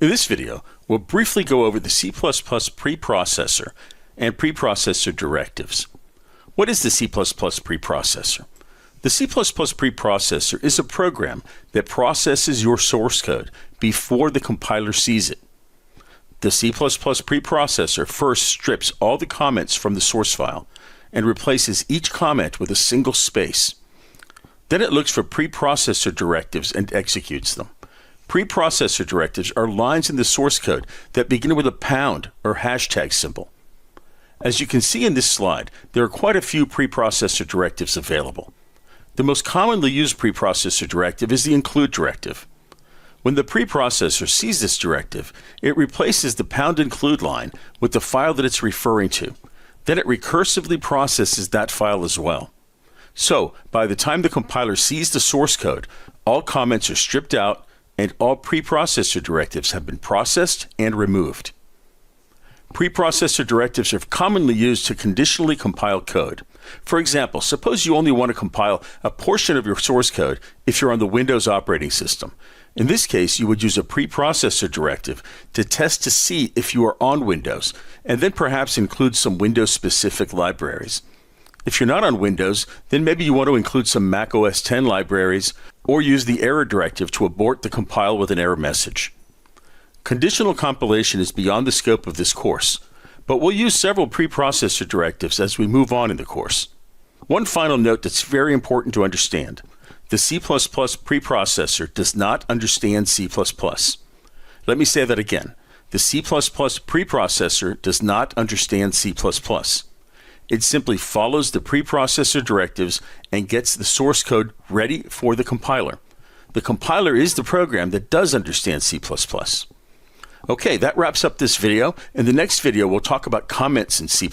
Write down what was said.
In this video, we'll briefly go over the C++ preprocessor and preprocessor directives. What is the C++ preprocessor? The C++ preprocessor is a program that processes your source code before the compiler sees it. The C++ preprocessor first strips all the comments from the source file and replaces each comment with a single space. Then it looks for preprocessor directives and executes them. Preprocessor directives are lines in the source code that begin with a pound or hashtag symbol. As you can see in this slide, there are quite a few preprocessor directives available. The most commonly used preprocessor directive is the include directive. When the preprocessor sees this directive, it replaces the pound include line with the file that it's referring to. Then it recursively processes that file as well. So, by the time the compiler sees the source code, all comments are stripped out and all preprocessor directives have been processed and removed. Preprocessor directives are commonly used to conditionally compile code. For example, suppose you only want to compile a portion of your source code if you're on the Windows operating system. In this case, you would use a preprocessor directive to test to see if you are on Windows, and then perhaps include some Windows-specific libraries. If you're not on Windows, then maybe you want to include some Mac OS X libraries, or use the error directive to abort the compile with an error message. Conditional compilation is beyond the scope of this course, but we'll use several preprocessor directives as we move on in the course. One final note that's very important to understand. The C++ preprocessor does not understand C++. Let me say that again. The C++ preprocessor does not understand C++. It simply follows the preprocessor directives and gets the source code ready for the compiler. The compiler is the program that does understand C++. Okay, that wraps up this video. In the next video, we'll talk about comments in C++.